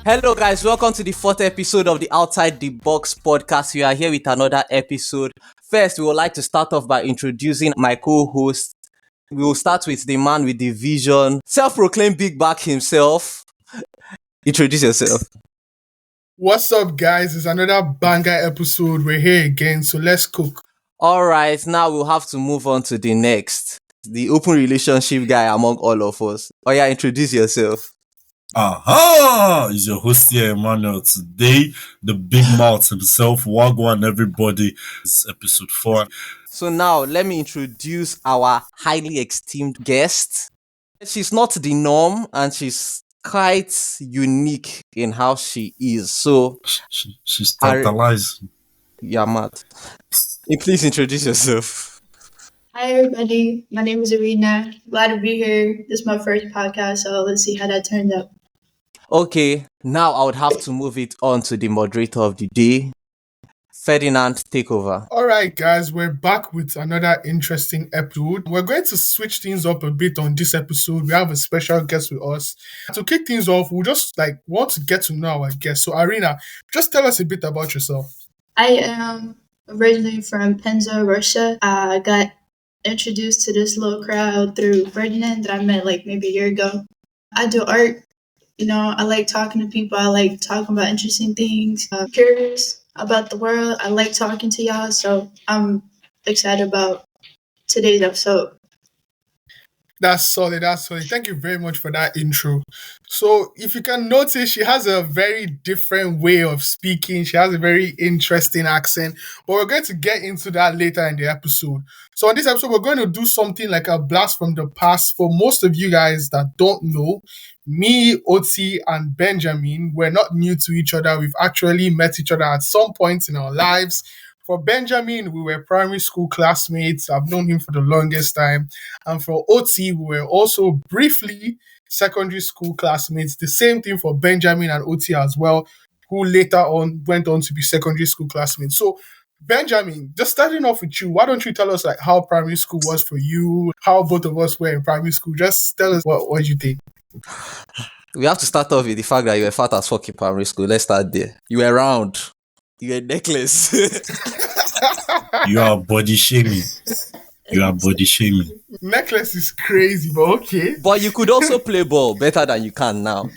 Hello, guys. Welcome to the fourth episode of the Outside the Box podcast. We are here with another episode. First, we would like to start off by introducing my co-host. We will start with the man with the vision, self-proclaimed big back himself. Introduce yourself. What's up, guys? It's another banger episode. We're here again, so let's cook. All right, now we'll have to move on to the next. The open relationship guy among all of us. Oh yeah, introduce yourself. Aha! Is your host here, Emmanuel. Today, the big mouth himself, Wagwan, everybody. It's episode 4. So now, let me introduce our highly esteemed guest. She's not the norm, and she's quite unique in how she is. So, She's tantalized. Yeah, Matt. Please introduce yourself. Hi, everybody. My name is Arena. Glad to be here. This is my first podcast, so let's see how that turned out. Okay, now I would have to move it on to the moderator of the day. Ferdinand, take over. All right, guys, we're back with another interesting episode. We're going to switch things up a bit on this episode. We have a special guest with us. To kick things off, we'll just want to get to know our guest. So, Arena, just tell us a bit about yourself. I am originally from Penza, Russia. I got introduced to this little crowd through Ferdinand that I met maybe a year ago. I do art. I like talking to people. I like talking about interesting things. I'm curious about the world. I like talking to y'all, so I'm excited about today's episode. That's solid. Thank you very much for that intro. So, if you can notice, she has a very different way of speaking. She has a very interesting accent, but we're going to get into that later in the episode. So, on this episode, we're going to do something like a blast from the past. For most of you guys that don't know, me, Oti, and Benjamin, we're not new to each other. We've actually met each other at some point in our lives. For Benjamin, we were primary school classmates. I've known him for the longest time. And for Oti, we were also briefly secondary school classmates. The same thing for Benjamin and Oti as well, who later on went on to be secondary school classmates. So, Benjamin, just starting off with you, why don't you tell us how primary school was for you, how both of us were in primary school? Just tell us what you think. We have to start off with the fact that you were fat as fuck in primary school. Let's start there. You were round. You were necklace. You are body shaming. Necklace is crazy, but okay. But you could also play ball better than you can now.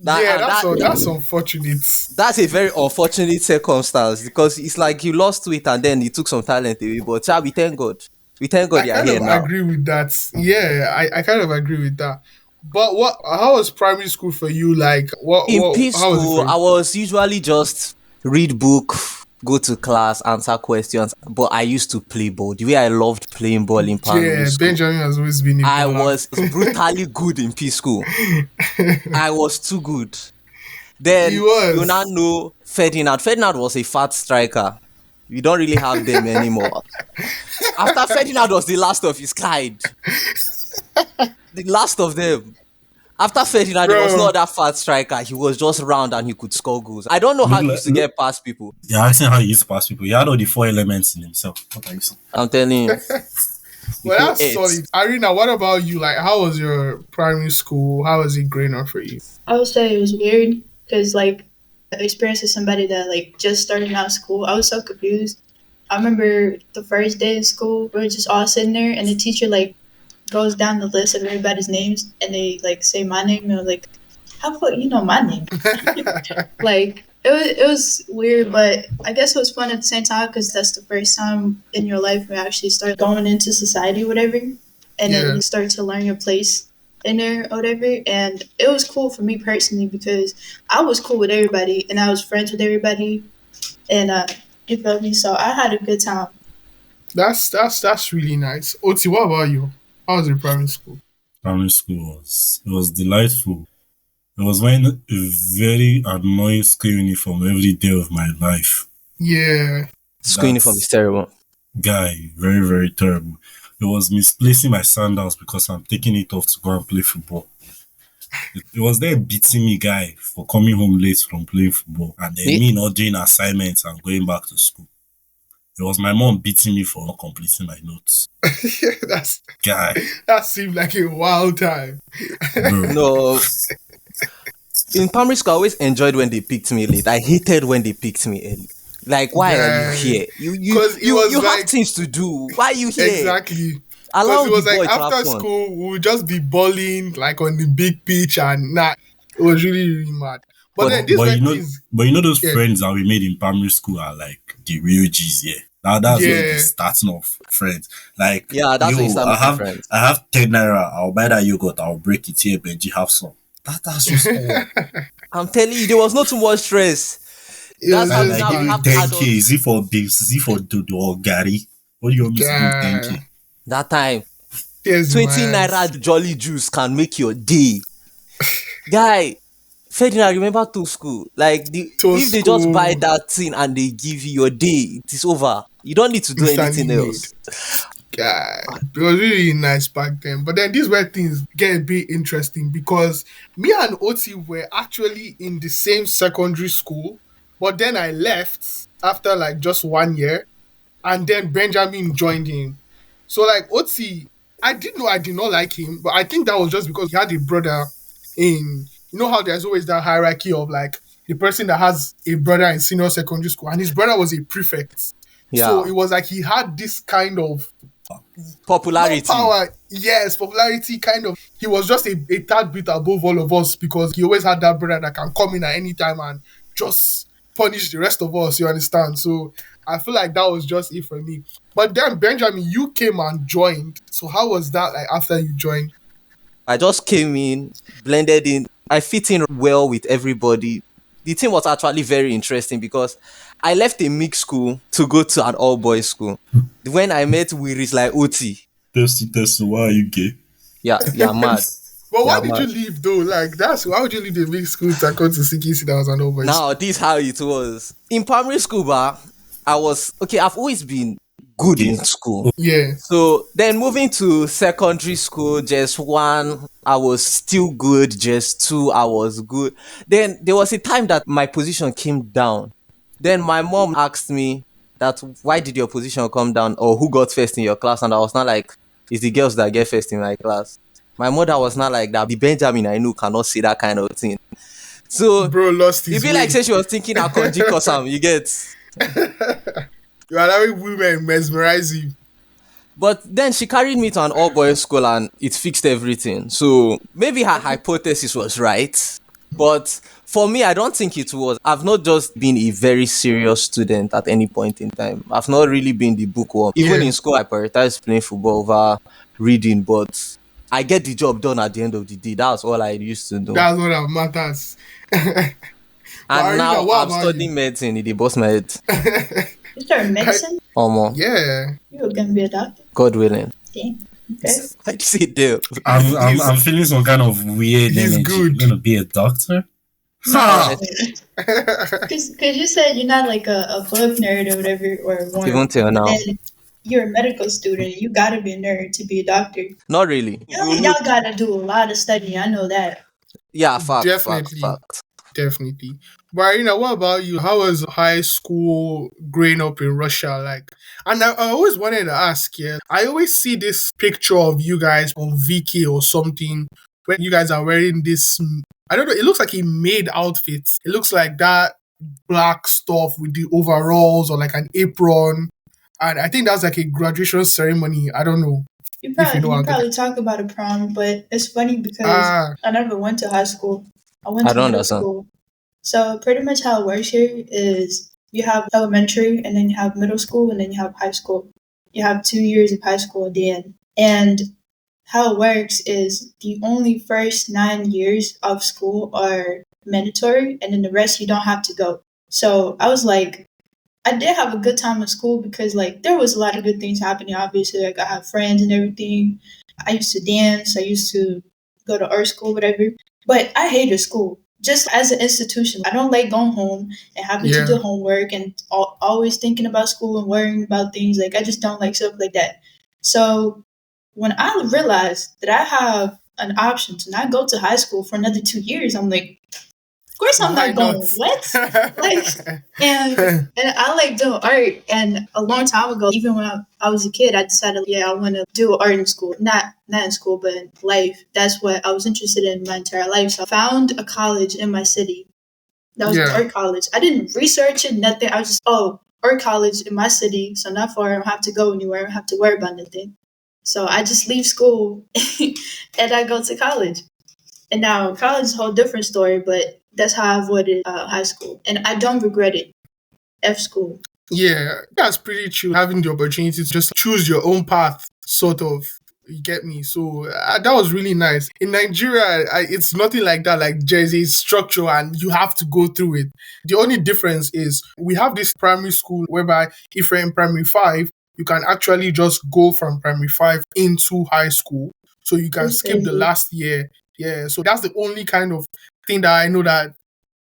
That's unfortunate. That's a very unfortunate circumstance because it's like you lost to it and then you took some talent away. But we thank God. We thank God you're here now. I agree with that. Yeah, I kind of agree with that. But how was primary school for you? In P school, I was usually just read book, go to class, answer questions. But I used to play ball. The way I loved playing ball in primary school. Benjamin has always been. I was brutally good in P school. I was too good. Then you now know Ferdinand. Ferdinand was a fat striker. We don't really have them anymore. After Ferdinand was the last of his kind. The last of them. After Ferdinand, he was not that fat striker. He was just round and he could score goals. I don't know how he used to get past people. You're asking how he used to pass people. He had all the 4 elements in himself. What are you saying? I'm telling you. Well, that's solid. Arena, what about you? How was your primary school? How was it growing up for you? I would say it was weird because, experience as somebody that, just started out school, I was so confused. I remember the first day of school, we were just all sitting there and the teacher, goes down the list of everybody's names and they say my name and I'm like, how the fuck you know my name? It was weird, but I guess it was fun at the same time because that's the first time in your life where you actually start going into society or whatever, and then you start to learn your place in there or whatever. And it was cool for me personally because I was cool with everybody and I was friends with everybody, and you feel me? So I had a good time. That's really nice. Oti, what about you? How was your primary school? Primary school was delightful. I was wearing a very annoying school uniform every day of my life. Yeah. School uniform is terrible. Guy, very, very terrible. It was misplacing my sandals because I'm taking it off to go and play football. It was there beating me, guy, for coming home late from playing football. And then me not doing assignments and going back to school. It was my mom beating me for not completing my notes. That seemed like a wild time. No. In primary school, I always enjoyed when they picked me late. I hated when they picked me early. Like, why are you Yeah. here? You you Because it you was you have like, things to do. Why are you here? exactly. Because Allow it the was like boy to have after fun. school, we would just be balling like on the big pitch, and nah, it was really, really mad. But But then But, these but were you know, things, but you know those yeah, friends that we made in primary school are like the real G's. Yeah, that's where the yeah, starting of friends. Like yeah, that's when you yo, start making friends. I have 10 naira. I'll buy that yogurt. I'll break it here, Benji. Have some. That's just all. I'm telling you, there was not too much stress. it That's was how just Like now we give me have mad. 10K. Is adults. it for babes? Is it for Dodo or Gary? What do you want me to do with Yeah, 10K? That time, tears in my 20 naira eyes. jolly juice can make your day. Guy, Ferdinand, remember to school. Like To if they just buy school, that thing and they give you your day, it is over. You don't need to do instantly anything made. else. Yeah, it was really nice back then. But then these were things get a bit interesting because me and Oti were actually in the same secondary school, but then I left after like just 1 year, and then Benjamin joined him. So like Oti, I didn't know I did not like him, but I think that was just because he had a brother in, you know how there's always that hierarchy of like the person that has a brother in senior secondary school, and his brother was a prefect. So Yeah. it was like he had this kind of not Popularity. power, yes, popularity kind of. He was just a tad bit above all of us because he always had that brother that can come in at any time and just punish the rest of us, you understand? So I feel like that was just it for me. But then Benjamin, you came and joined. So how was that like after you joined? I just came in, blended in. I fit in well with everybody. The thing was actually very interesting because I left a mixed school to go to an all boys school. When I met Wiris like Oti, Test. Why are you gay? yeah, you're mad. But why You're did you mad. leave though? Like that's why would you leave the big school to come to CKC that was an all boys Now, school? this how it was. In primary school, I was okay, I've always been good in Gay. school. Yeah. So then moving to secondary school, just one, I was still good. Just two, I was good. Then there was a time that my position came down. Then my mom asked me that why did your position come down or who got first in your class? And I was not like, it's the girls that get first in my class. My mother was not like that. The Benjamin I knew cannot say that kind of thing. So Bro lost it his be like way. say she was thinking I conji cause you get. You are allowing women mesmerize you. But then she carried me to an all boys school and it fixed everything. So maybe her hypothesis was right. But for me, I don't think it was. I've not just been a very serious student at any point in time. I've not really been the bookworm. Even Yeah. in school, I prioritize playing football over reading, but I get the job done at the end of the day. That's all I used to do. That's what that matters. But And Arena, now what I'm about you? studying medicine in the boss med. You started medicine? Almost, Yeah. You were gonna be a doctor? God willing. Damn. Okay. I'd say damn. He's I'm feeling some kind of weird he's energy. good. You're gonna be a doctor? No, Honestly, because you said you're not like a book nerd or whatever or one, even till but now. then you're a medical student. You gotta be a nerd to be a doctor. Not really. Y'all gotta do a lot of studying. I know that. Yeah, facts. Definitely. Definitely. But you know, what about you? How was high school growing up in Russia like? And I always wanted to ask, yeah, I always see this picture of you guys on Viki or something when you guys are wearing this, I don't know, it looks like a maid outfit. It looks like that black stuff with the overalls or like an apron. And I think that's like a graduation ceremony. I don't know You if you know probably what you I'm talking. probably talk about a prom, but it's funny because Ah, I never went to high school. I went I to don't middle understand. school. So pretty much how it works here is you have elementary and then you have middle school and then you have high school. You have 2 years of high school at the end. And how it works is the only first 9 years of school are mandatory and then the rest you don't have to go. So I was like, I did have a good time in school because like there was a lot of good things happening. Obviously, like I have friends and everything. I used to dance. I used to go to art school, whatever. But I hated school. Just as an institution, I don't like going home and having to yeah. do homework and always thinking about school and worrying about things. Like I just don't like stuff like that. So when I realized that I have an option to not go to high school for another 2 years, I'm like, Of course, I'm Why not going. not? What? Like, and I like doing art. And a long time ago, even when I was a kid, I decided, yeah, I want to do art in school. Not in school, but in life. That's what I was interested in my entire life. So I found a college in my city. That was an art college. I didn't research it, nothing. I was just, art college in my city. So not far. I don't have to go anywhere. I don't have to worry about anything. So I just leave school and I go to college. And now college is a whole different story, but that's how I avoided high school. And I don't regret it. F school. Yeah, that's pretty true. Having the opportunity to just choose your own path, sort of. You get me? So that was really nice. In Nigeria, it's nothing like that. Like there's a structure and you have to go through it. The only difference is we have this primary school whereby if you're in primary 5, you can actually just go from primary 5 into high school. So you can That's skip the crazy. last year. Yeah, so that's the only kind of thing that I know that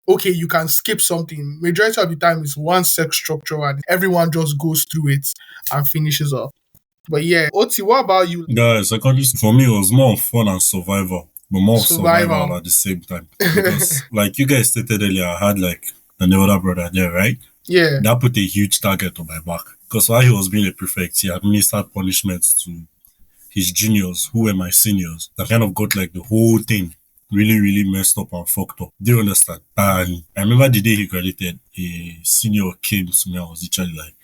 okay, you can skip something. Majority of the time it's one set structure and everyone just goes through it and finishes off. But yeah, Oti, what about you? Guys, secondary school for me was more of fun and survival, but more of survival Survival. at the same time. Because, like you guys stated earlier, I had like an older brother there, right? Yeah. That put a huge target on my back. Because while he was being a prefect, he administered punishments to his juniors, who were my seniors. That kind of got like the whole thing really, really messed up and fucked up. Do you understand? And I remember the day he graduated, a senior came to me and was literally like,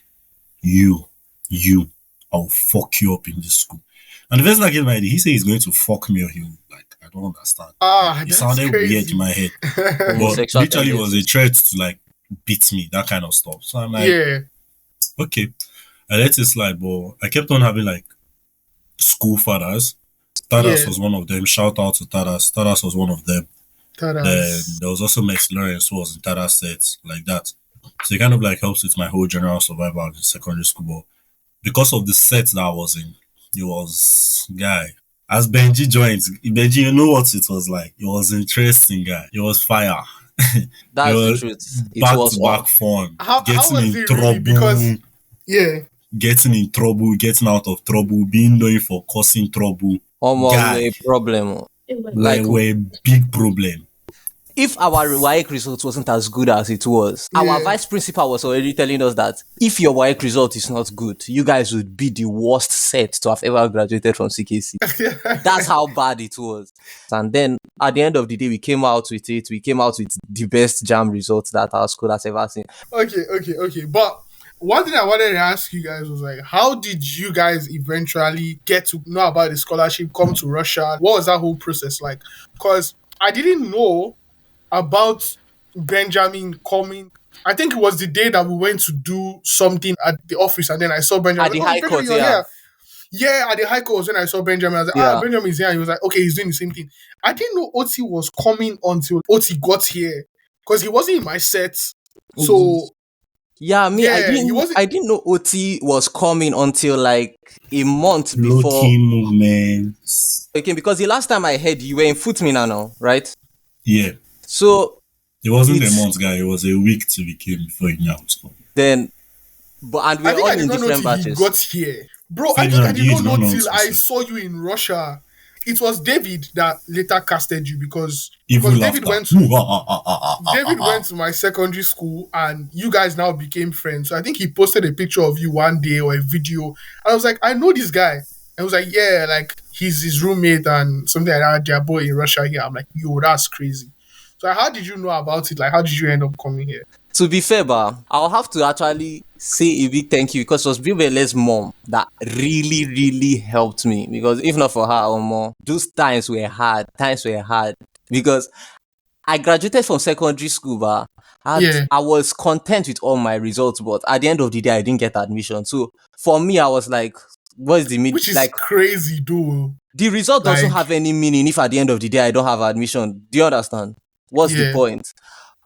you, I'll fuck you up in this school. And the first thing I gave my idea, he said he's going to fuck me or he'll like, I don't understand. It That's sounded weird in crazy. my head. But Homosexual literally it was a tendencies. threat to like beat me, that kind of stuff. So I'm like, Yeah. okay. I let it slide, but I kept on having like school fathers. Tadas Yeah. was one of them. Shout out to Tadas. Tadas was one of them. Then That's there was also Max Lawrence who was in Tadas sets like that. So it kind of like helps with my whole general survival in secondary school. But because of the set that I was in, it was guy. As Benji joined, Benji, you know what it was like. It was interesting, guy. It was fire. It That's the was truth. It back was to on. back fun. how Getting was in it really? Because trouble, yeah. getting out of trouble, being known for causing trouble. Almost Guy, a problem. It was Like were a big problem. if our WAEC result wasn't as good as it was, our Yeah. vice principal was already telling us that if your WAEC result is not good, you guys would be the worst set to have ever graduated from CKC. That's how bad it was. And then at the end of the day, we came out with it. We came out with the best jam results that our school has ever seen. Okay. But one thing I wanted to ask you guys was like, how did you guys eventually get to know about the scholarship, come to Russia? What was that whole process like? Because I didn't know about Benjamin coming. I think it was the day that we went to do something at the office, and then I saw Benjamin. I At was the like, oh, high Benjamin, court, you're yeah. here. Yeah, at the high court was when I saw Benjamin. I was like, Yeah. Benjamin's here. And he was like, okay, he's doing the same thing. I didn't know Oti was coming until Oti got here because he wasn't in my set. So Yeah, me, yeah, he wasn't. I didn't know OT was coming until like a month Low before. key movements. Okay, because the last time I heard you were in Footmina now, right? Yeah. So It wasn't a It's- month, guy. It was a week till we came before he announced. then, and I we're think all I did in not know different till he batches. got here, bro. I think Ferdinand, I did you not did know not know till until I so. saw you in Russia. It was David that later casted you because Evil David laughter. David went to my secondary school and you guys now became friends. So I think he posted a picture of you one day or a video. And I was like, I know this guy. I was like, yeah, like he's his roommate and something like that. They're both in Russia here. I'm like, yo, that's crazy. So how did you know about it? Like, how did you end up coming here? To be fair, I'll have to actually say a big thank you because it was Bibele's mom that really, really helped me. Because if not for her or more, those times were hard. Because I graduated from secondary school, Yeah. I was content with all my results, but at the end of the day, I didn't get admission. So for me, I was like, what's the Which is like? crazy, dude. The result doesn't Like- have any meaning if at the end of the day I don't have admission. Do you understand? What's the Yeah. point?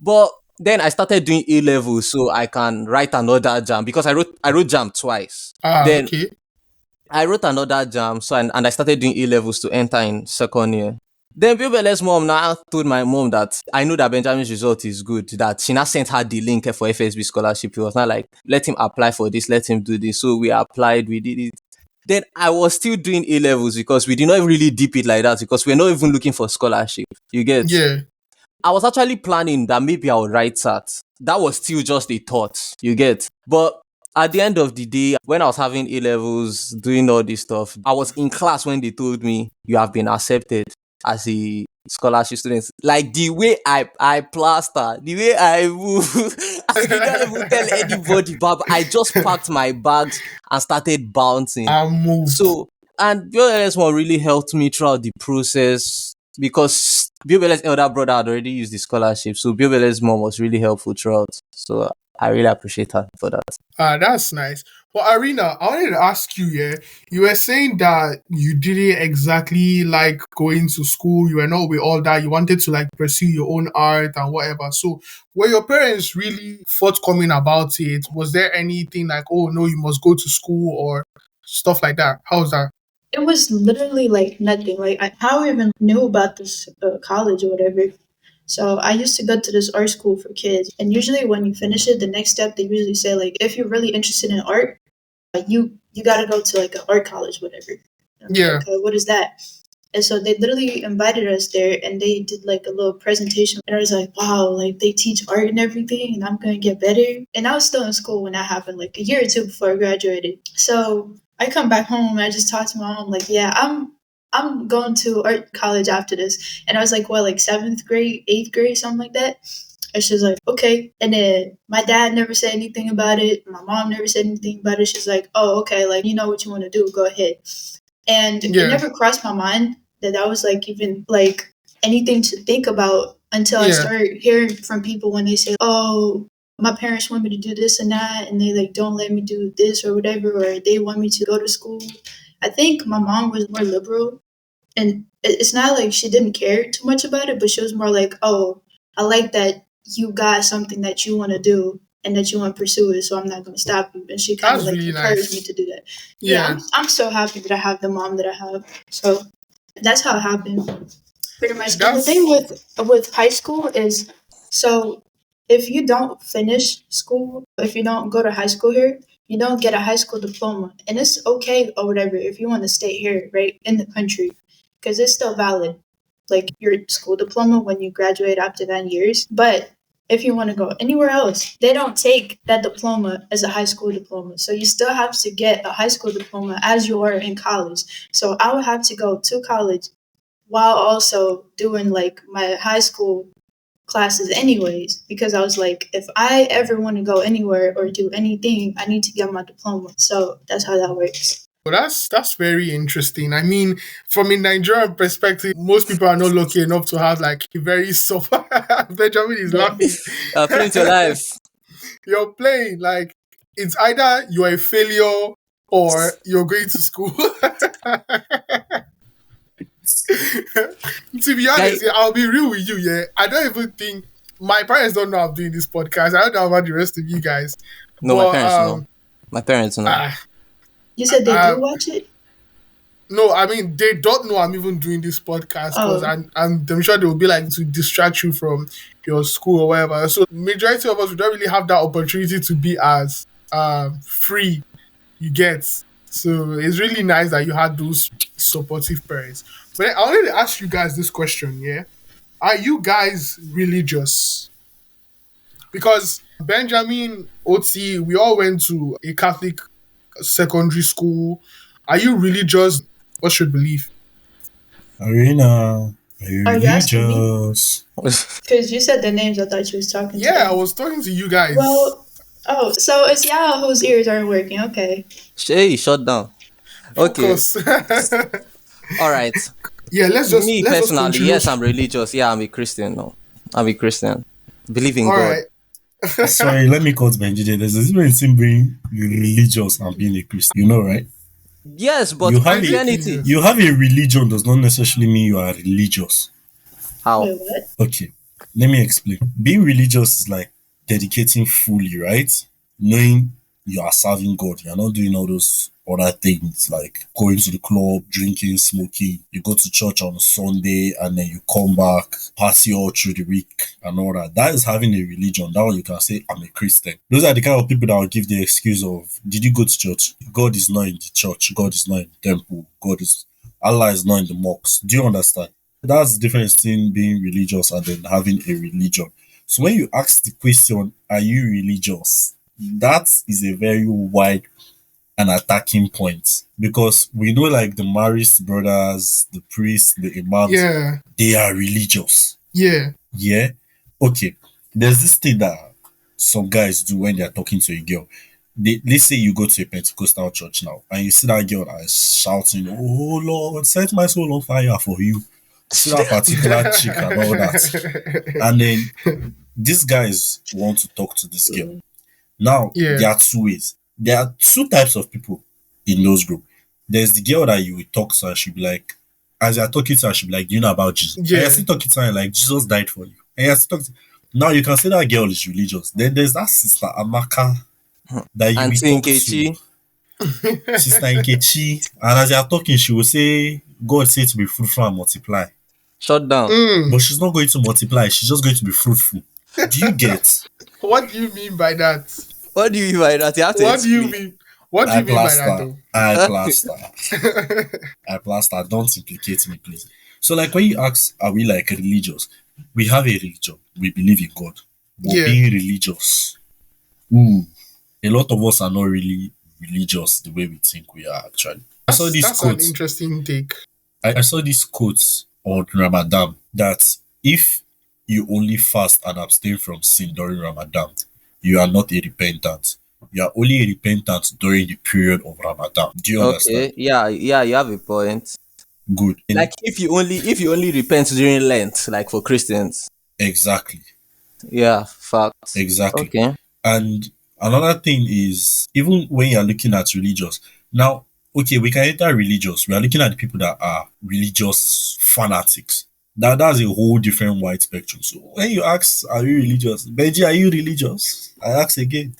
But then I started doing A level so I can write another jam because I wrote jam twice. Then Okay. I wrote another jam and I started doing A levels to enter in second year. Then Bibele's mom now told my mom that I know that Benjamin's result is good, that she now sent her the link for FSB scholarship. It was not like, let him apply for this, let him do this. So we applied, we did it. Then I was still doing A levels because we did not really dip it like that because we're not even looking for scholarship. You get? Yeah. I was actually planning that maybe I would write SAT. That was still just a thought, you get. But at the end of the day, when I was having A levels, doing all this stuff, I was in class when they told me you have been accepted as a scholarship student. Like the way I plaster, the way I move, I did not even tell anybody, but I just packed my bags and started bouncing. I moved. So, and BLS one really helped me throughout the process because BLS elder brother had already used the scholarship. So BLS mom was really helpful throughout. So I really appreciate her for that. That's nice. Well, Arena, I wanted to ask you, yeah, you were saying that you didn't exactly like going to school. You were not with all that. You wanted to like pursue your own art and whatever. So were your parents really forthcoming about it? Was there anything like, oh no, you must go to school or stuff like that? How's that? It was literally like nothing. Like how I even knew about this college or whatever. So I used to go to this art school for kids, and usually when you finish it, the next step they usually say like, if you're really interested in art, you got to go to like an art college, whatever. Yeah. Like, what is that? And so they literally invited us there, and they did like a little presentation. And I was like, wow, like they teach art and everything, and I'm gonna get better. And I was still in school when that happened, like a year or two before I graduated. So I come back home and I just talked to my mom, like, yeah, I'm going to art college after this. And I was like, what, like 7th grade, 8th grade, something like that. And she's like, okay. And then my dad never said anything about it. My mom never said anything about it. She's like, oh, okay, like, you know what you want to do, go ahead. And it never crossed my mind that was like even like anything to think about until I started hearing from people when they say, oh, my parents want me to do this and that, and they like don't let me do this or whatever, or they want me to go to school. I think my mom was more liberal, and it's not like she didn't care too much about it, but she was more like, oh, I like that you got something that you want to do and that you want to pursue it, so I'm not going to stop you. And she kind of like really encouraged me to do that. Yeah, I'm so happy that I have the mom that I have. So that's how it happened, pretty much. And the thing with high school is, so if you don't finish school, if you don't go to high school here, you don't get a high school diploma. And it's okay or whatever if you want to stay here, right, in the country, because it's still valid, like your school diploma when you graduate after 9 years. But if you want to go anywhere else, they don't take that diploma as a high school diploma. So you still have to get a high school diploma as you are in college. So I would have to go to college while also doing like my high school classes anyways, because I was like, if I ever want to go anywhere or do anything, I need to get my diploma. So that's how that works. Well, that's very interesting. I mean, from a Nigerian perspective, most people are not lucky enough to have like a very soft. Benjamin is laughing. Playing to life. You're playing like it's either you're a failure or you're going to school. To be honest, I'll be real with you. Yeah, I don't even think my parents don't know I'm doing this podcast. I don't know about the rest of you guys. No, but, my parents know. My parents know. You said they do watch it? No, I mean, they don't know I'm even doing this podcast because I'm sure they will be like to distract you from your school or whatever. So majority of us, we don't really have that opportunity to be as free, you get. So it's really nice that you had those supportive parents. But I wanted to ask you guys this question, yeah? Are you guys religious? Because Benjamin, Oti, we all went to a Catholic secondary school. Are you religious? What's your belief? Arena, are you religious? Because you said the names, I thought you was talking to I was talking to you guys. Well, so it's y'all whose ears aren't working. Okay. Hey, shut down. Okay. All right. Yeah, let's personally, yes, I'm religious. Yeah, I'm a Christian. No, I'm a Christian. Believe in God. Right. Sorry, let me cut Benji. There's a difference in being religious and being a Christian. You know, right? Yes, but Christianity. You have a religion does not necessarily mean you are religious. How? Wait, what? Okay, let me explain. Being religious is like dedicating fully, right? Knowing you are serving God. You're not doing all those other things like going to the club, drinking, smoking. You go to church on Sunday and then you come back, party all through the week and all that. That is having a religion. That one you can say, I'm a Christian. Those are the kind of people that will give the excuse of, did you go to church? God is not in the church. God is not in the temple. Allah is not in the mosque. Do you understand? That's the difference between being religious and then having a religion. So when you ask the question, are you religious? That is a very wide and attacking point because we know like the Marist brothers, the priests, the imams, Yeah. they are religious. Yeah. Yeah. Okay. There's this thing that some guys do when they're talking to a girl. Let's say you go to a Pentecostal church now and you see that girl that is shouting, "Oh Lord, set my soul on fire for you." You see that particular chick and all that. And then these guys want to talk to this girl. Now, Yeah. there are two ways. There are two types of people in those group. There's the girl that you will talk to and she'll be like, as you're talking to her, she'll be like, "Do you know about Jesus?" And Yeah. you're still talking to her like, "Jesus died for you." And you're still talking now you can say that girl is religious. Then there's that sister Amaka that you Auntie will talk Nkechi. to. Sister Nkechi. And as you're talking, she will say, God said to be fruitful and multiply. Shut down. But she's not going to multiply, she's just going to be fruitful. Do you get? What do you mean by that? What do you mean by that? You have to What do you explain. mean? What do you mean by that, though? I plaster. Don't implicate me, please. So, like, when you ask, are we like religious? We have a religion. We believe in God. But Yeah. being religious, a lot of us are not really religious the way we think we are. Actually, I saw this That's an quote. interesting take. I saw this quote on Ramadan that if you only fast and abstain from sin during Ramadan, you are not a repentant. You are only a repentant during the period of Ramadan. Do you understand? Okay. Yeah, you have a point. Good. Like if you only repent during Lent, like for Christians. Exactly. Yeah, facts. Exactly. Okay. And another thing is, even when you're looking at religious, now, okay, we can enter religious. We are looking at the people that are religious fanatics. That's a whole different wide spectrum. So when you ask, are you religious? Benji, are you religious? I ask again.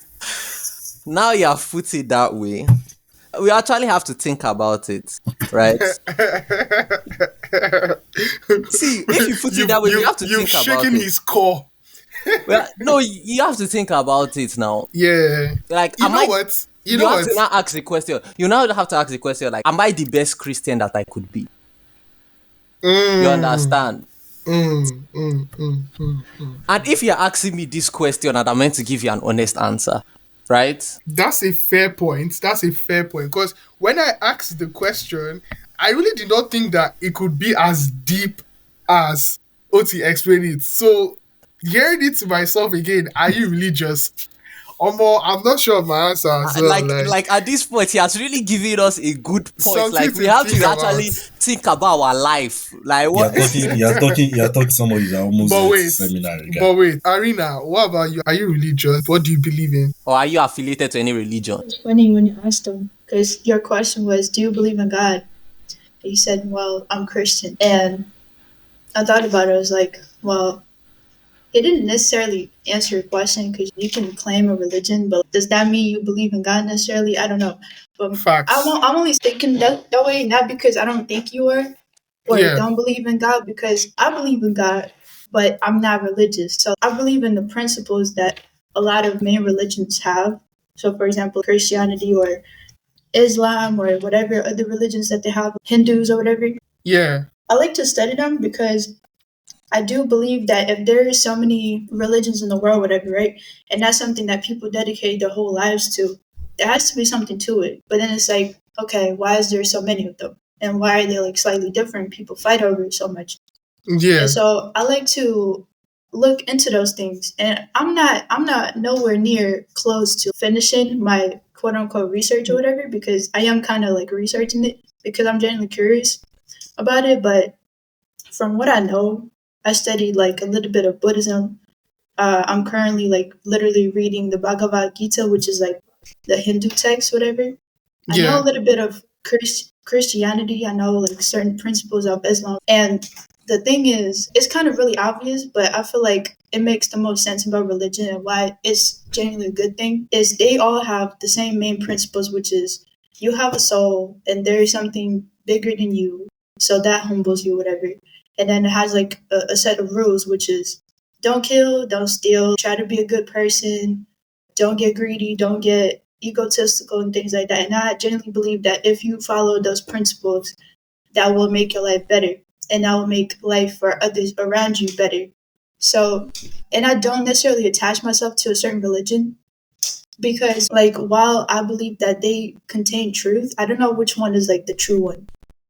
Now you have put it that way. We actually have to think about it, right? See, if you put it that way, you have to think about You've shaken it. his core. Well, no, you have to think about it now. Yeah. Like, You know what? You know have what? to now ask the question. You now have to ask the question, like, am I the best Christian that I could be? You understand? And if you're asking me this question and I'm meant to give you an honest answer, right? That's a fair point. Because when I asked the question, I really did not think that it could be as deep as Oti explained it. So hearing it to myself again, are you religious? Omo, I'm not sure of my answer as well. Like at this point, he has really given us a good point. Something Like we to have to think actually think about our life. Like what? You're talking somebody that almost But went to wait, seminary. Guy. but wait, Arena, what about you? Are you religious? What do you believe in? Or are you affiliated to any religion? It's funny when you asked him, because your question was, do you believe in God? He said, well, I'm Christian. And I thought about it. I was like, well, it didn't necessarily answer your question because you can claim a religion, but does that mean you believe in God necessarily? I don't know. But Facts. I'm only thinking that way, not because I don't think you are or don't believe in God, because I believe in God, but I'm not religious. So I believe in the principles that a lot of main religions have. So, for example, Christianity or Islam or whatever other religions that they have, Hindus or whatever. Yeah. I like to study them because I do believe that if there are so many religions in the world, whatever, right, and that's something that people dedicate their whole lives to, there has to be something to it. But then it's like, okay, why is there so many of them? And why are they like slightly different? People fight over it so much. Yeah. And so I like to look into those things. And I'm not nowhere near close to finishing my quote unquote research or whatever, because I am kind of like researching it because I'm genuinely curious about it. But from what I know, I studied like a little bit of Buddhism. I'm currently like literally reading the Bhagavad Gita, which is like the Hindu text, whatever. I know a little bit of Christianity. I know like certain principles of Islam. And the thing is, it's kind of really obvious, but I feel like it makes the most sense about religion and why it's genuinely a good thing is they all have the same main principles, which is you have a soul and there is something bigger than you. So that humbles you, whatever. And then it has like a set of rules, which is don't kill, don't steal, try to be a good person, don't get greedy, don't get egotistical and things like that. And I genuinely believe that if you follow those principles, that will make your life better. and that will make life for others around you better. So, and I don't necessarily attach myself to a certain religion because, like, while I believe that they contain truth, I don't know which one is like the true one.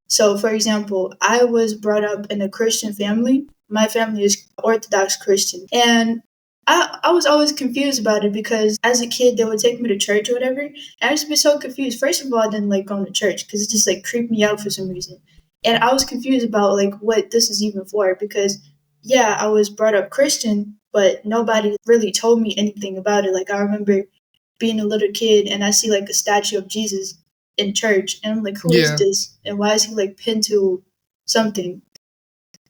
So, for example, I was brought up in a Christian family. My family is Orthodox Christian. And I was always confused about it because as a kid, they would take me to church or whatever. And I used to be so confused. First of all, I didn't like going to church because it just like creeped me out for some reason. And I was confused about like what this is even for because, yeah, I was brought up Christian, but nobody really told me anything about it. Like, I remember being a little kid and I see like a statue of Jesus in church and I'm like, who is this? And why is he like pinned to something?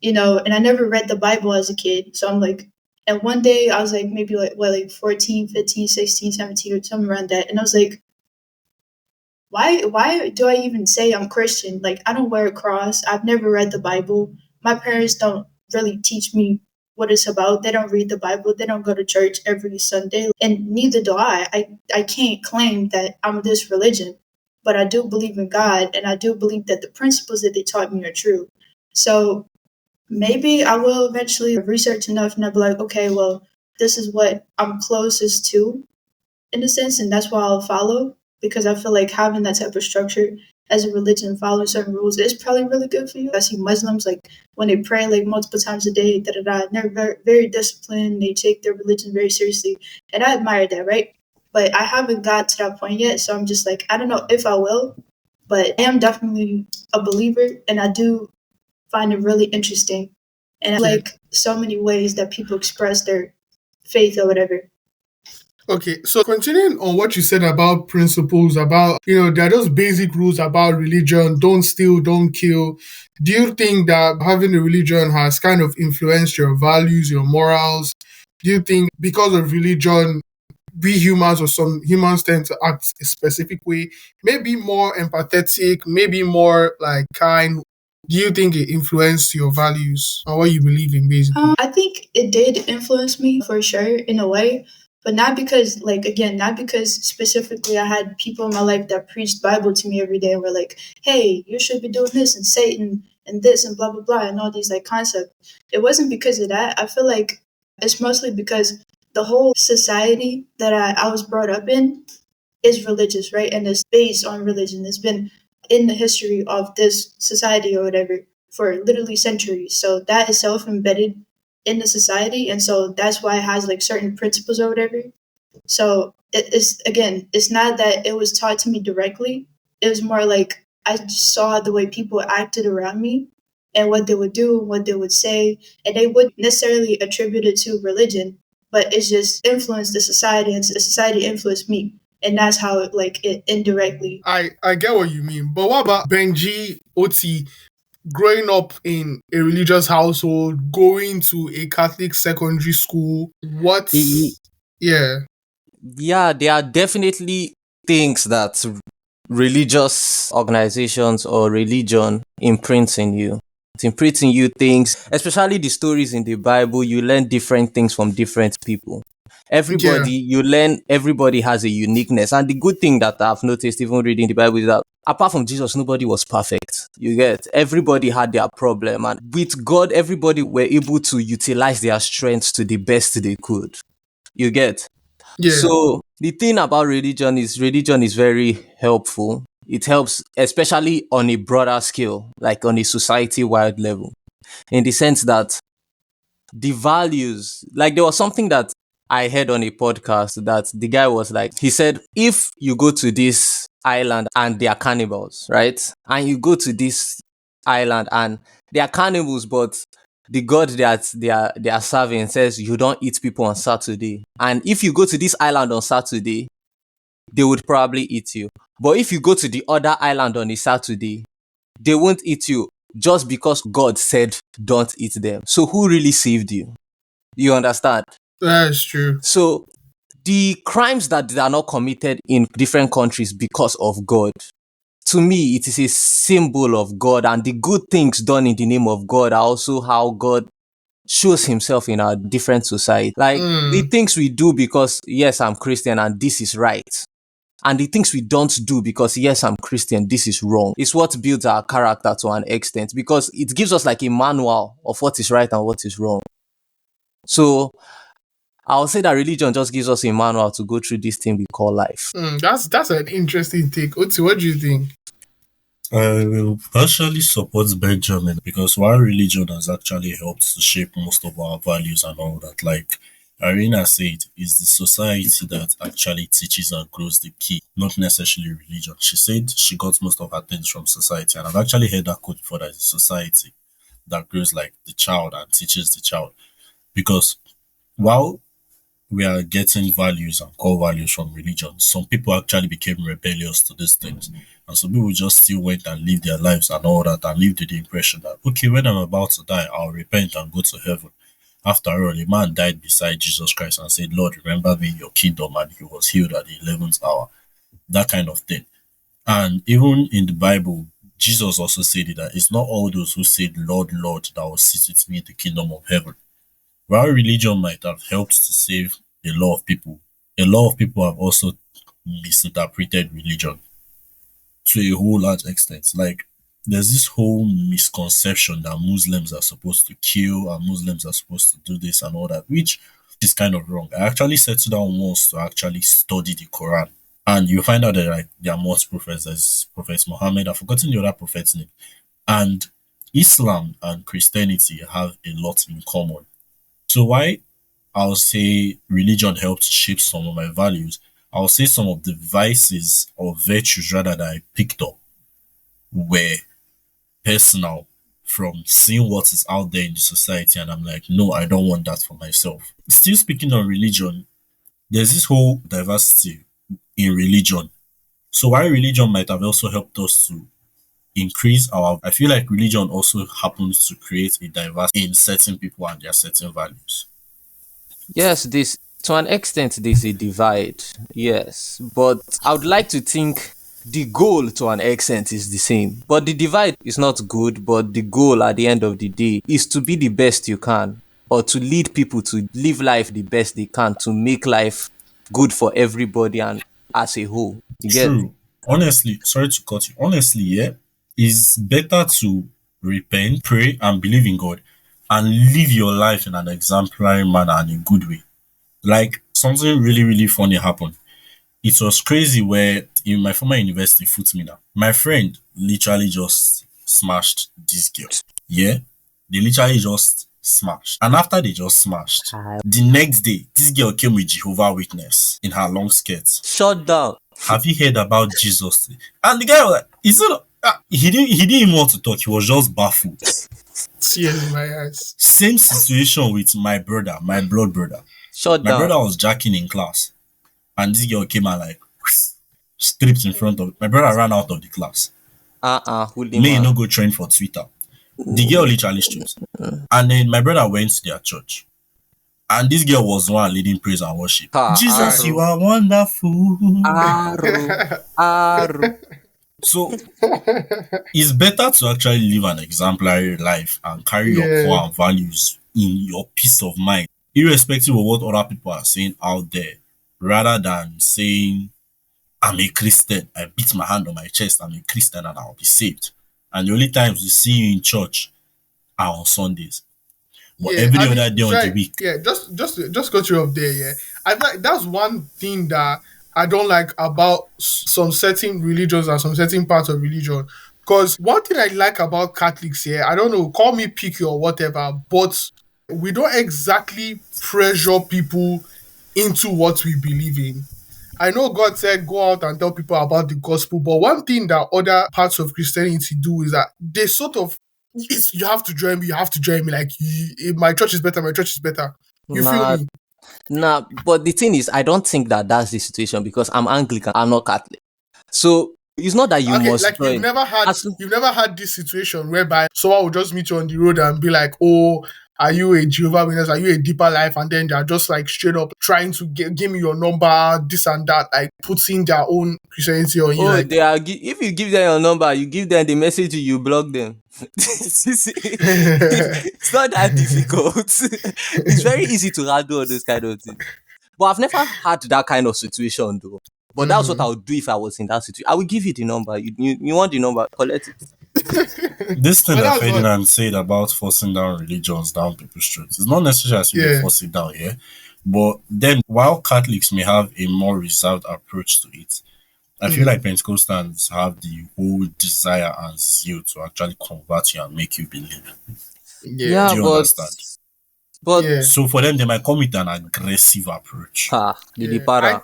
You know, and I never read the Bible as a kid. So I'm like, and one day I was like, maybe like, what, like 14, 15, 16, 17 or something around that. And I was like, why do I even say I'm Christian? Like, I don't wear a cross. I've never read the Bible. My parents don't really teach me what it's about. They don't read the Bible. They don't go to church every Sunday. And neither do I. I can't claim that I'm this religion, but I do believe in God and I do believe that the principles that they taught me are true. So maybe I will eventually research enough and I'll be like, okay, well, this is what I'm closest to in a sense, and that's why I'll follow because I feel like having that type of structure as a religion, following certain rules is probably really good for you. I see Muslims like when they pray like multiple times a day, da da da, and they're very, very disciplined. They take their religion very seriously, and I admire that, right? But I haven't got to that point yet, so I'm just like I don't know if I will, but I am definitely a believer, and I do find it really interesting, and I like so many ways that people express their faith or whatever. Okay, so continuing on what you said about principles, about, there are those basic rules about religion: don't steal, don't kill. Do you think that having a religion has kind of influenced your values, your morals? Do you think because of religion, we humans or some humans tend to act a specific way, maybe more empathetic, maybe more like kind? Do you think it influenced your values or what you believe in, basically? I think it did influence me for sure in a way, but not because, like, again, not because specifically I had people in my life that preached Bible to me every day and were like, hey, you should be doing this and Satan and this and blah, blah, blah, and all these like concepts. It wasn't because of that. I feel like it's mostly because the whole society that I was brought up in is religious, right? And it's based on religion. It's been in the history of this society or whatever for literally centuries. So that is self embedded in the society. And so that's why it has like certain principles or whatever. So it's, again, it's not that it was taught to me directly. It was more like I just saw the way people acted around me and what they would do, what they would say. And they wouldn't necessarily attribute it to religion, but it's just influenced the society and the society influenced me. And that's how it indirectly. I get what you mean. But what about Benji, Oti, growing up in a religious household, going to a Catholic secondary school? Yeah. Yeah, there are definitely things that religious organizations or religion imprints in you. It imprints in you things, especially the stories in the Bible. You learn different things from different people. Everybody has a uniqueness. And the good thing that I've noticed, even reading the Bible, is that apart from Jesus, nobody was perfect. You get, everybody had their problem. And with God, everybody were able to utilize their strengths to the best they could. You get. Yeah. So the thing about religion is very helpful. It helps, especially on a broader scale, like on a society-wide level, in the sense that the values, like there was something that I heard on a podcast that the guy was like, he said, if you go to this island and they are cannibals, right? And you go to this island and they are cannibals, but the God that they are serving says you don't eat people on Saturday. And if you go to this island on Saturday, they would probably eat you. But if you go to the other island on a Saturday, they won't eat you just because God said don't eat them. So who really saved you? You understand? That's true. So the crimes that are not committed in different countries because of God, to me, it is a symbol of God, and the good things done in the name of God are also how God shows himself in our different society. Like the things we do because, yes, I'm Christian and this is right. and the things we don't do because yes, I'm Christian, this is wrong. It's what builds our character to an extent because it gives us like a manual of what is right and what is wrong. So I'll say that religion just gives us a manual to go through this thing we call life. That's an interesting take. Oti, what do you think? I will partially support Benjamin because while religion has actually helped to shape most of our values and all that, like Irina said, is the society that actually teaches and grows the key, not necessarily religion. She said she got most of her things from society, and I've actually heard that quote before, that it's society that grows like the child and teaches the child. Because while we are getting values and core values from religion, some people actually became rebellious to these things. And some people just still went and lived their lives and all that and lived with the impression that, okay, when I'm about to die, I'll repent and go to heaven. After all, a man died beside Jesus Christ and said, Lord, remember me in your kingdom, and he was healed at the 11th hour. That kind of thing. And even in the Bible, Jesus also said it, that it's not all those who said, Lord, Lord, that will sit with me in the kingdom of heaven. While religion might have helped to save a lot of people have also misinterpreted religion to a whole large extent. Like, there's this whole misconception that Muslims are supposed to kill and Muslims are supposed to do this and all that, which is kind of wrong. I actually sat down once to actually study the Quran, and you find out that like there are multiple prophets. There's Prophet Muhammad, I've forgotten the other prophet's name, and Islam and Christianity have a lot in common. So why I'll say religion helped shape some of my values, I'll say some of the vices or virtues rather that I picked up were personal, from seeing what is out there in the society, and I'm like, no, I don't want that for myself. Still speaking on religion, there's this whole diversity in religion. So while religion might have also helped us to increase our, I feel like religion also happens to create a diversity in certain people and their certain values. Yes, this to an extent there's a divide. Yes, but I would like to think the goal to an extent is the same. But the divide is not good, but the goal at the end of the day is to be the best you can, or to lead people to live life the best they can, to make life good for everybody and as a whole. You get? True. Honestly, sorry to cut you. Honestly, yeah, it's better to repent, pray, and believe in God and live your life in an exemplary manner and in a good way. Like, something really, really funny happened. It was crazy where in my former university, Footmina, my friend literally just smashed this girl. Yeah? They literally just smashed. And after they just smashed, the next day, this girl came with Jehovah Witness in her long skirt. Shut down. Have you heard about Jesus? And the guy was like, is it? He didn't even want to talk. He was just baffled. Tears in my eyes. Same situation with my brother, my blood brother. Shut My down. brother was jacking in class, and this girl came and like stripped in front of my brother. Ran out of the class. Holy May man. no go train for Twitter. The girl literally stripped, and then my brother went to their church, and this girl was the one leading praise and worship. Jesus, you are wonderful. So it's better to actually live an exemplary life and carry your core and values in your peace of mind, irrespective of what other people are saying out there, rather than saying, I'm a Christian, I beat my hand on my chest, I'm a Christian and I'll be saved. And the only times we see you in church are on Sundays. But every other day on the week. Yeah, just got you up there, yeah. I think that's one thing that I don't like about some certain religions and some certain parts of religion. Because one thing I like about Catholics here, I don't know, call me picky or whatever, but we don't exactly pressure people into what we believe in. I know God said go out and tell people about the gospel, but one thing that other parts of Christianity do is that they sort of, you have to join me, like, my church is better, You feel me? Nah, but the thing is, I don't think that that's the situation because I'm Anglican, I'm not Catholic. So it's not that you must like join. you've never had this situation whereby someone will just meet you on the road and be like, oh, are you a Jehovah Witness? Are you a deeper life? And then they're just like straight up trying to give me your number, this and that, like putting their own Christianity on you. Oh, like, if you give them your number, you give them the message, you block them. It's not that difficult. It's very easy to handle all those kind of things. But I've never had that kind of situation though. But that's what I would do if I was in that situation. I will give you the number. You want the number? Collect it. This thing But that that's what- Ferdinand said about forcing down religions down people's throats, it's not necessarily as if they Yeah. force it down here. But then, while Catholics may have a more reserved approach to it, I feel like Pentecostals have the whole desire and zeal to actually convert you and make you believe. Yeah. Do you understand? But Yeah. So for them, they might come with an aggressive approach. the para.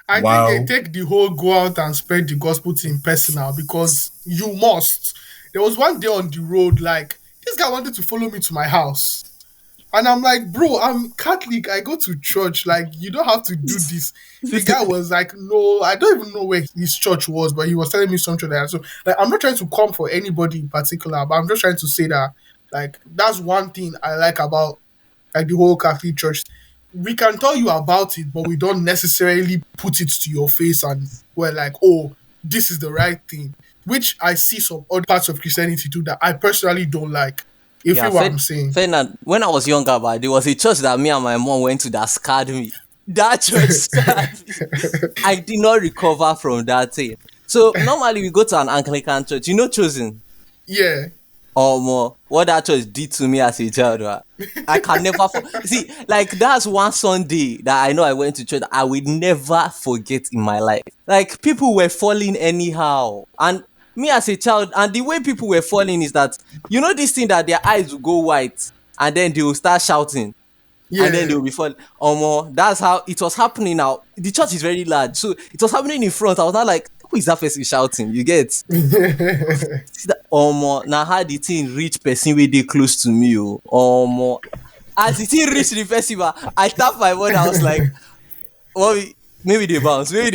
I Wow. think they take the whole go out and spread the gospel thing personal because you must. There was one day on the road, like, this guy wanted to follow me to my house. And I'm like, bro, I'm Catholic. I go to church. Like, you don't have to do this. The guy was like, no, I don't even know where his church was, but he was telling me something like that. So, like, I'm not trying to come for anybody in particular, but I'm just trying to say that, like, that's one thing I like about, like, the whole Catholic Church. We can tell you about it, but we don't necessarily put it to your face and we're like, oh, this is the right thing. Which I see some other parts of Christianity too that I personally don't like. If you know what I'm saying. Ferdinand, when I was younger, but there was a church that me and my mom went to that scarred me. That church scarred me. I did not recover from that thing. So normally we go to an Anglican church. You know, Chosen. Yeah. More what that church did to me as a child, I can never see. Like, that's one Sunday that I know I went to church. I will never forget in my life. Like, people were falling anyhow, and me as a child, and the way people were falling is that, you know, this thing that their eyes will go white and then they will start shouting. Yeah. And then they will be falling. That's how it was happening. Now the church is very large, so it was happening in front. I was not like, who is that person shouting? You get? Now how the thing reach person where they close to me. As the thing reached the festival, I tapped my mother. I was like, well, maybe they bounce. I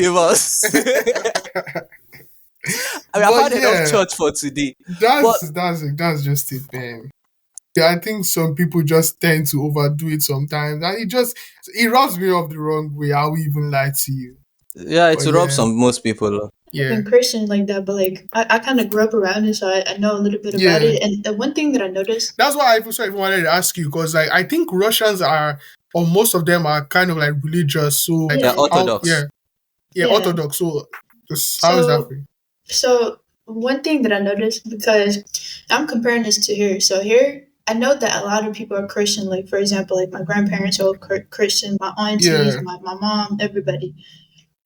mean, I've had enough church for today. That's just it, man. Yeah, I think some people just tend to overdo it sometimes, and it rubs me off the wrong way. I will even lie to you. Yeah, it rubs most people. Yeah, I'm Christian like that, but like I kind of grew up around it, so I know a little bit about it. And the one thing that I noticed, that's why I also wanted to ask you, because like I think Russians are, or most of them are kind of like religious, so like, they're Orthodox. Orthodox. So how is that for you? So one thing that I noticed, because I'm comparing this to here. So here, I know that a lot of people are Christian. Like, for example, like my grandparents are Christian, my aunties, my mom, everybody.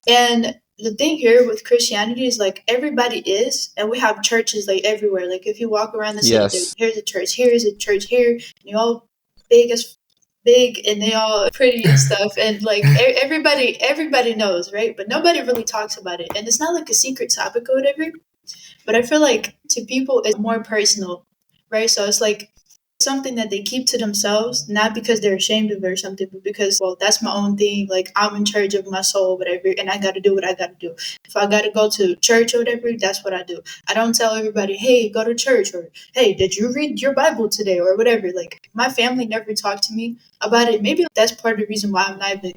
And the thing here with Christianity is like everybody is, and we have churches like everywhere. Like if you walk around the city, here's a church, here's a church here, and they're all big, and they all pretty and stuff. And like everybody knows, right? But nobody really talks about it. And it's not like a secret topic or whatever. But I feel like to people it's more personal, right? So it's like something that they keep to themselves, not because they're ashamed of it or something, but because, well, that's my own thing. Like, I'm in charge of my soul, whatever, and I got to do what I got to do. If I got to go to church or whatever, that's what I do. I don't tell everybody, hey, go to church, or hey, did you read your Bible today, or whatever. Like, my family never talked to me about it. Maybe that's part of the reason why I'm not even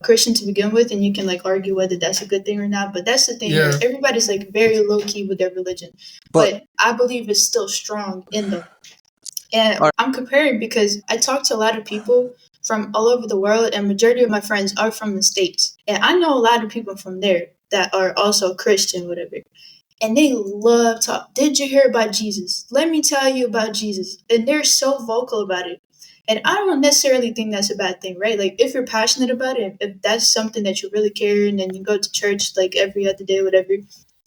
Christian to begin with, and you can like argue whether that's a good thing or not. But that's the thing. Yeah. Everybody's like very low key with their religion, but I believe it's still strong in them. And I'm comparing because I talk to a lot of people from all over the world, and majority of my friends are from the States. And I know a lot of people from there that are also Christian, whatever. And they love talk. Did you hear about Jesus? Let me tell you about Jesus. And they're so vocal about it. And I don't necessarily think that's a bad thing, right? Like, if you're passionate about it, if that's something that you really care, and then you go to church like every other day, whatever,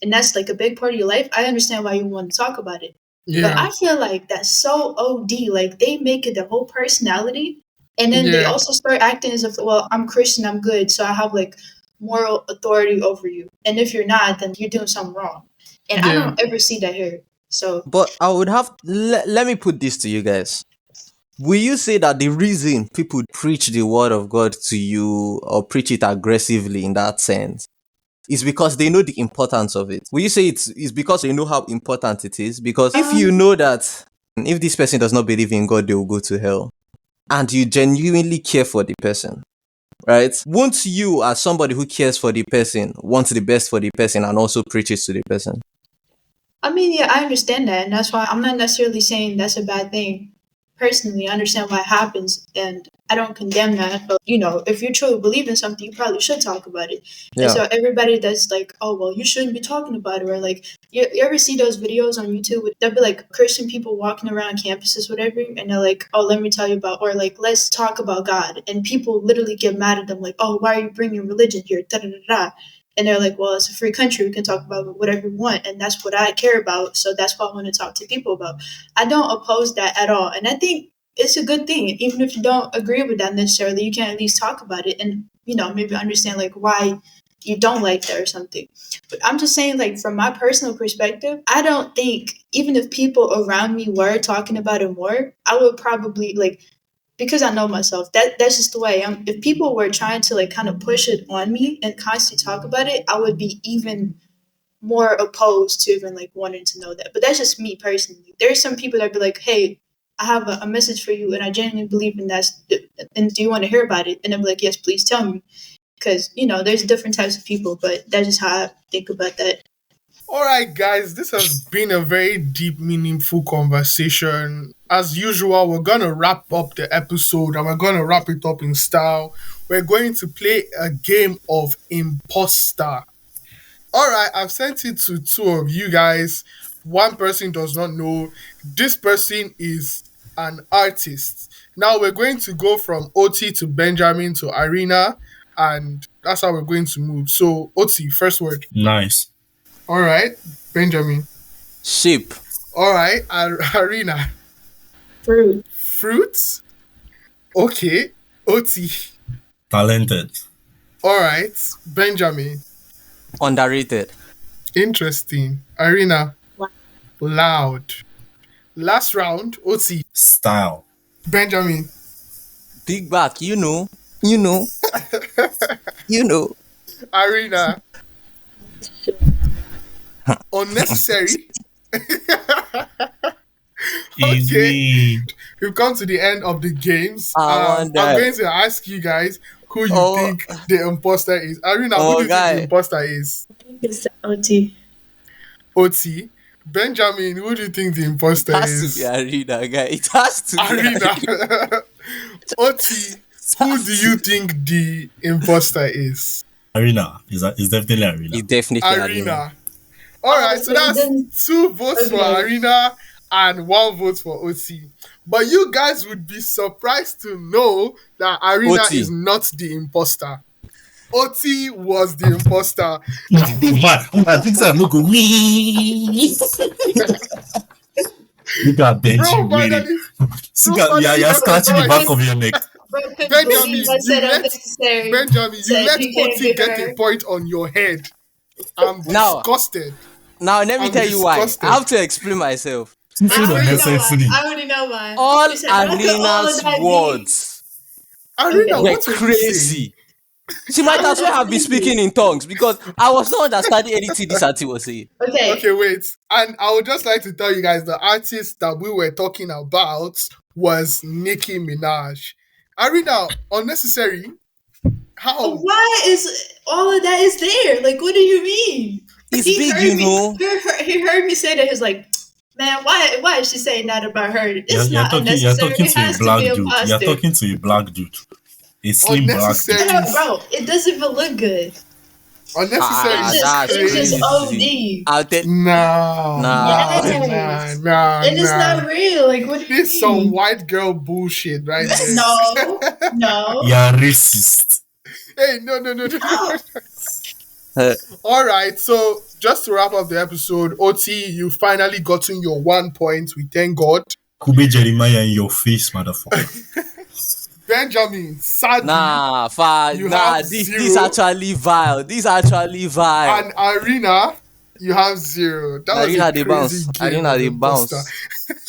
and that's like a big part of your life, I understand why you want to talk about it. Yeah. But I feel like that's so OD. Like, they make it their whole personality. And then they also start acting as if, well, I'm Christian, I'm good, so I have like moral authority over you. And if you're not, then you're doing something wrong. And I don't ever see that here. So, but I would have, let me put this to you guys. Will you say that the reason people preach the word of God to you, or preach it aggressively in that sense, is because they know the importance of it? Will you say it's because they know how important it is? Because if you know that if this person does not believe in God, they will go to hell, and you genuinely care for the person, right? Won't you, as somebody who cares for the person, want the best for the person and also preach it to the person? I mean, yeah, I understand that. And that's why I'm not necessarily saying that's a bad thing. personally, I understand why it happens, and I don't condemn that. But you know, if you truly believe in something, you probably should talk about it. And Yeah. so everybody that's like, oh well, you shouldn't be talking about it, or like, you ever see those videos on YouTube? There'll be like Christian people walking around campuses, whatever, and they're like, oh, let me tell you about, or like, let's talk about God, and people literally get mad at them, like, oh, why are you bringing religion here? Da da da da. And they're like, well, it's a free country. We can talk about whatever we want. And that's what I care about. So that's what I want to talk to people about. I don't oppose that at all. And I think it's a good thing. Even if you don't agree with that necessarily, you can at least talk about it and, you know, maybe understand like why you don't like that or something. But I'm just saying, like, from my personal perspective, I don't think even if people around me were talking about it more, I would probably like, because I know myself, that's just the way. If people were trying to like kind of push it on me and constantly talk about it, I would be even more opposed to even like wanting to know that. But that's just me personally. There's some people that be like, "Hey, I have a message for you, and I genuinely believe in that. And do you want to hear about it?" And I'm like, "Yes, please tell me," because you know there's different types of people. But that's just how I think about that. All right, guys, this has been a very deep, meaningful conversation. As usual, we're going to wrap up the episode and we're going to wrap it up in style. We're going to play a game of Imposter. All right, I've sent it to two of you guys. One person does not know. This person is an artist. Now we're going to go from Oti to Benjamin to Arena, and that's how we're going to move. So, Oti, first word. Nice. All right, Benjamin. Sheep. All right, Arena. Fruit. Fruits. Okay, Oti. Talented. All right, Benjamin. Underrated. Interesting. Arena. Wow. Loud. Last round, Oti. Style. Benjamin. Big back. You know. You know. You know. Arena. Unnecessary. Easy. We've come to the end of the games. I I'm wonder. going to ask you guys who you Oh. think the imposter is. Arena, Oh, who do you guy. think the imposter is? I think it's OT. Oti. Benjamin, who do you think the imposter It has is? to be Arena, guy. It has to be Arena. Oti, who do you think the imposter is? Arena. Is definitely Arena. It's definitely Arena. Arena. All right, so that's 2 votes for Okay. Arena and 1 vote for Oti. But you guys would be surprised to know that Arena Oti. is not the imposter. Oti was the imposter. I think I'm not going. Look at Benji Bro, waiting. finally, You're scratching the back of your neck. Benjamin, I said you let- unnecessary. Benjamin, you Said let you can't Oti give get her. a point on your head. I'm Now- disgusted. Now let me I'm tell you why. disgusted. I have to explain myself. You said I already know unnecessary. why. I already know why. All She said, "What could all Arena's that be?" words Arena, Okay. were what were you saying? crazy. She might as well have been speaking in tongues because I was not understanding anything this auntie was saying. Okay. Okay, wait. And I would just like to tell you guys the artist that we were talking about was Nicki Minaj. Arena, unnecessary. How? Why is all of that is there? Like, what do you mean? It's He big, heard you me- know. He heard me say that. He was like, "Man, why is she saying that about her? It's You're not talking unnecessary. to It a has to black be a dude. You're positive." talking to a black dude. A slim black Unnecessary. dude. I know, bro, it doesn't even look good. Unnecessary. Ah, is that's It's just crazy. OD. I'll tell. Nah. Yes. Nah. And it's not real. Like, what do you This some mean? white girl bullshit right there. No. You're racist. Hey, no. All right, so just to wrap up the episode, Oti, you finally gotten your 1 point. We thank God. Kube Jeremiah in your face, motherfucker. Benjamin, sadly, You have This zero. actually vile. This actually vile. and Arena, you have 0. That was Arena a they crazy bounce. game. Arena of they Imposter.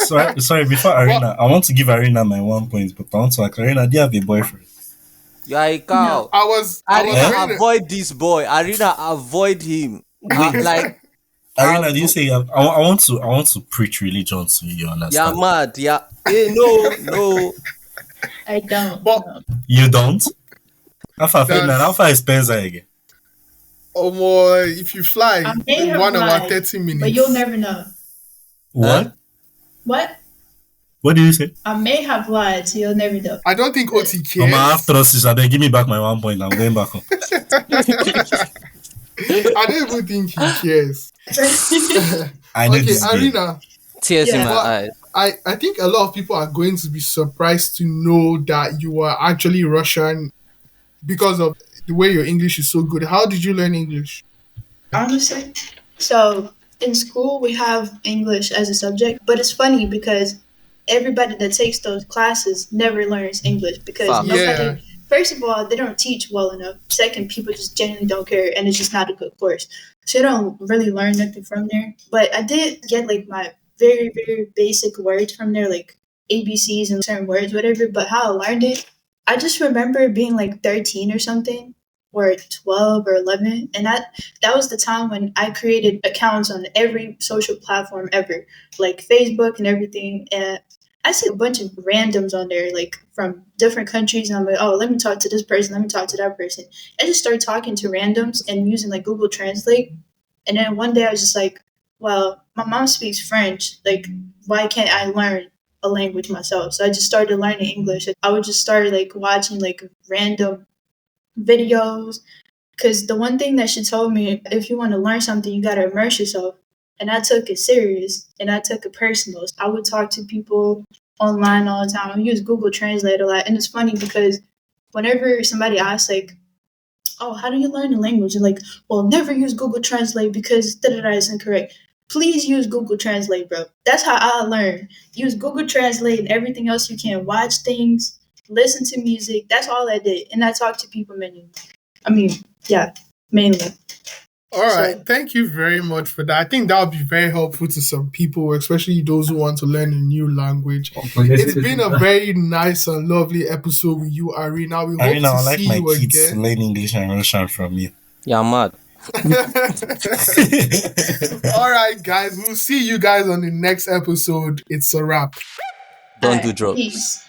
bounce. Sorry, before Arena, I want to give Arena my 1 point, but I want to ask Arena, do you have a boyfriend? You are a cow. I was Arena, going to- avoid this boy. Arena, avoid him. Like, Arena, do you say I want to preach religion to you? You you're understand? mad. Yeah. Hey, no. I don't. But- know. You don't? How far That's- is Spencer again? if you fly, I may have 1 hour lied, 30 minutes. But you'll never know. What? What? What did you say? I may have lied, so you'll never know. I don't think OT On my half cares. thrust is that they give me back my 1 point. I'm going back up. I don't even think he cares. I know Okay, this game. Arena. Tears in Yeah. my But eyes. I think a lot of people are going to be surprised to know that you are actually Russian because of the way your English is so good. How did you learn English? Honestly. So in school we have English as a subject, but it's funny because everybody that takes those classes never learns English because Facts. nobody. Yeah. First of all, they don't teach well enough. Second, people just genuinely don't care, and it's just not a good course. So you don't really learn nothing from there. But I did get like my very very basic words from there, like ABCs and certain words, whatever. But how I learned it, I just remember being like 13 or something, or 12 or 11, and that was the time when I created accounts on every social platform ever, like Facebook and everything. And I see a bunch of randoms on there, like from different countries. And I'm like, oh, let me talk to this person. Let me talk to that person. I just started talking to randoms and using like Google Translate. And then one day I was just like, well, my mom speaks French. Like, why can't I learn a language myself? So I just started learning English. I would just start like watching like random videos, because the one thing that she told me, if you want to learn something, you got to immerse yourself. And I took it serious and I took it personal. I would talk to people online all the time. I use Google Translate a lot. And it's funny because whenever somebody asks, like, oh, how do you learn a language? And like, well, never use Google Translate because da-da-da is incorrect. Please use Google Translate, bro. That's how I learn. Use Google Translate and everything else you can. Watch things, listen to music. That's all I did. And I talk to people mainly. Yeah, mainly. All right. Thank you very much for that. I think that would be very helpful to some people, especially those who want to learn a new language. It's been a very nice and lovely episode with you, Arena. We hope Arena, to I like see my you kids again. learn English and Russian from you. Yeah, I'm mad. All right, guys. We'll see you guys on the next episode. It's a wrap. Don't do drugs. Peace.